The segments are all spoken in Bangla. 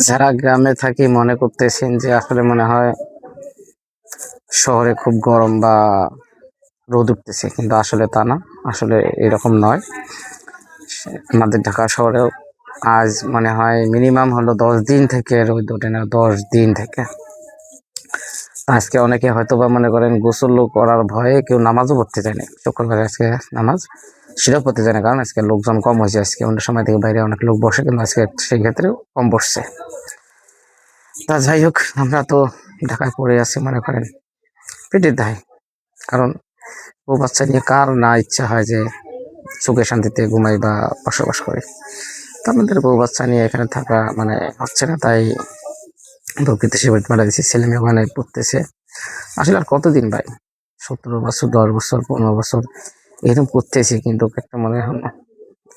যারা গ্রামে থাকি মনে করতেছেন যে আসলে মনে হয় শহরে খুব গরম বা রোদ উঠতেছে, কিন্তু আসলে তা না। আসলে এরকম নয়। আমাদের ঢাকা শহরেও আজ মনে হয় মিনিমাম হলো 10 দিন থেকে রোদ ওঠে না, 10 দিন থেকে। আজকে অনেকে হয়তো বা মনে করেন গোসল করার ভয়ে কেউ নামাজও পড়তে চায় না, শুক্রবারে আজকে নামাজ সেটাও পড়তে চায় না, কারণ আজকে লোকজন কম হয়েছে। আজকে অন্য সময় থেকে বাইরে অনেক লোক বসে, কিন্তু আজকে সেই ক্ষেত্রেও কম বসছে। তা যাই হোক, আমরা তো ঢাকায় পড়ে আছি মনে করেন পেটের দায়। কারণ বউ বাচ্চা নিয়ে কার না ইচ্ছা হয় যে সুখে শান্তিতে ঘুমাই বা বসবাস করি। তো আমাদের বউ বাচ্চা নিয়ে এখানে থাকা মানে হচ্ছে না, তাই প্রকৃতি সে বাড়িতে মারা দিচ্ছে, ছেলে মেয়ে ওখানে পড়তেছে। আসলে আর কতদিন ভাই, 17 বছর, 10 বছর, 15 বছর এরকম করতেছি, কিন্তু একটা মনে হয়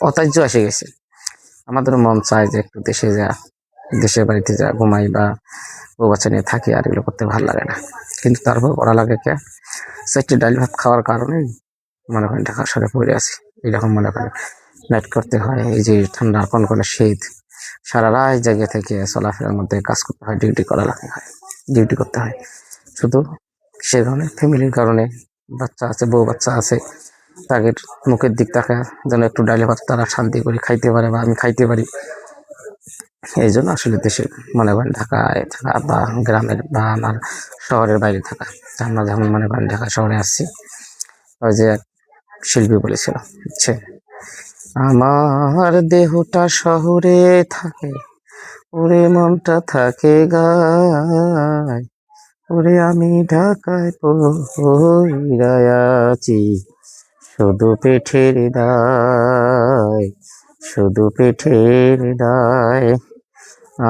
অতাহ্য এসে গেছে। আমাদের মন চায় যে একটু দেশে যা, দেশের বাড়িতে যা ঘুমাই বা বউ বাচ্চা নিয়ে থাকি, আর এগুলো করতে ভালো লাগে না। কিন্তু তারপর করা লাগে কে, চারটে ডাল ভাত খাওয়ার কারণেই মনে করেন ঢাকা শহরে পড়ে আছি। এরকম মনে করেন নাইট করতে হয়, এই যে ঠান্ডা কোন কোন শীত, সারা রাত জায়গা থেকে চলাফেরার মধ্যে কাজ করতে হয়, ডিউটি করা লাগে হয়, ডিউটি করতে হয় শুধু সে কারণে, ফ্যামিলির কারণে। বাচ্চা আছে, বউ বাচ্চা আছে, তাদের মুখের দিক তাকা যেন একটু ডাইলে ভাত তারা শান্তি করে খাইতে পারে বা আমি খাইতে পারি। এই জন্য আসলে দেশে মনে করেন ঢাকায় থাকা বা গ্রামের বা আমার শহরের বাইরে থাকা। আমরা যেমন মনে করেন ঢাকা শহরে আসছি, ওই যে এক শিল্পী বলেছিল, বুঝছে, আমার দেহটা শহরে থাকে, ওরে মনটা থাকে গায়, ওরে আমি ঢাকায় পইড়ায় আছি, শুধু পেটের দায়, শুধু পেটের দায়।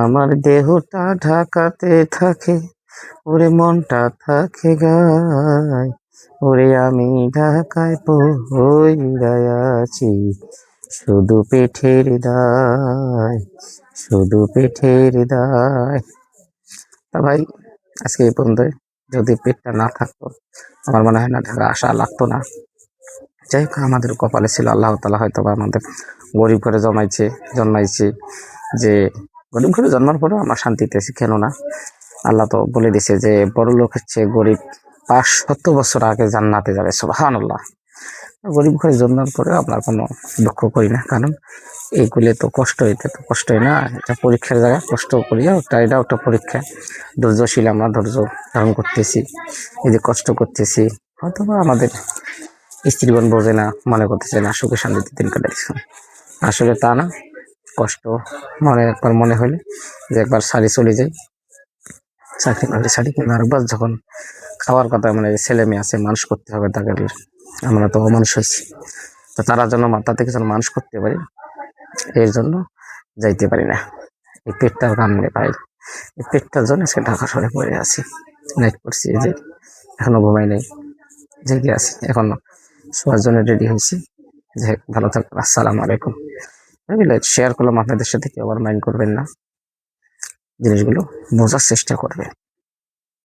আমার দেহটা ঢাকাতে থাকে, ওরে মনটা থাকে গায়, ওরে আমি ঢাকায় পইড়ায় আছি, শুধু পেটের দায়, শুধু পেটের দায়। তা ভাই, আজকে এই পর্যন্ত। যদি পেটটা না থাকতো আমার মনে হয় না ঢাকা আসা লাগতো না। যাই হোক, আমাদের কপালে ছিল, আল্লাহ তাআলা হয়তো বা আমাদের গরিব ঘরে জন্মাইছি, যে গরিব ঘরে জন্মার পরেও আমার শান্তিতে আছি। কেন না, আল্লাহ তো বলে দিছে যে বড় লোকের চেয়ে গরিব 500 বছর আগে জান্নাতে যাবে। সুবহানাল্লাহ। গরিব ঘরে জন্মার পরেও আপনার কোনো দুঃখ করি না, কারণ এইগুলি তো কষ্ট, এটা তো কষ্টই না, এটা পরীক্ষার জায়গা। কষ্ট করিয়া ওটা, এটাও একটা পরীক্ষা। ধৈর্যশীল আমরা, ধৈর্য ধারণ করতেছি, এই যে কষ্ট করতেছি, হয়তো বা আমাদের স্ত্রীগণ বোঝে না, মনে করতেছে না সুখে শান্তিতে দিন কাটাইছে। আসলে তা না। কষ্ট একবার মনে হলে যে একবার সারি চলে যাই, চাকরি করলে সারি, কিন্তু আরেকবার যখন খাওয়ার কথা, মানে ছেলে মেয়ে আছে, মানুষ করতে হবে তাদের, আমরা তো অমানুষ হয়েছি, তো তারা যেন তাদেরকে যেন মানুষ করতে পারি, এর জন্য যাইতে পারি না। এই পেটটার কামড়ে পাই, এই পেটটার জন্য সে ঢাকা শহরে পড়ে আছি, নাইট করছি, এই যে এখনো ঘুমাই নেই, জেগে আছি, এখনো শোয়ার জন্য রেডি হয়েছি। যে ভালো থাকবেন, আসসালামু আলাইকুম। শেয়ার করলাম আপনাদের সাথে, কেউ আবার মাইন্ড করবেন না, জিনিসগুলো বোঝার চেষ্টা করবেন।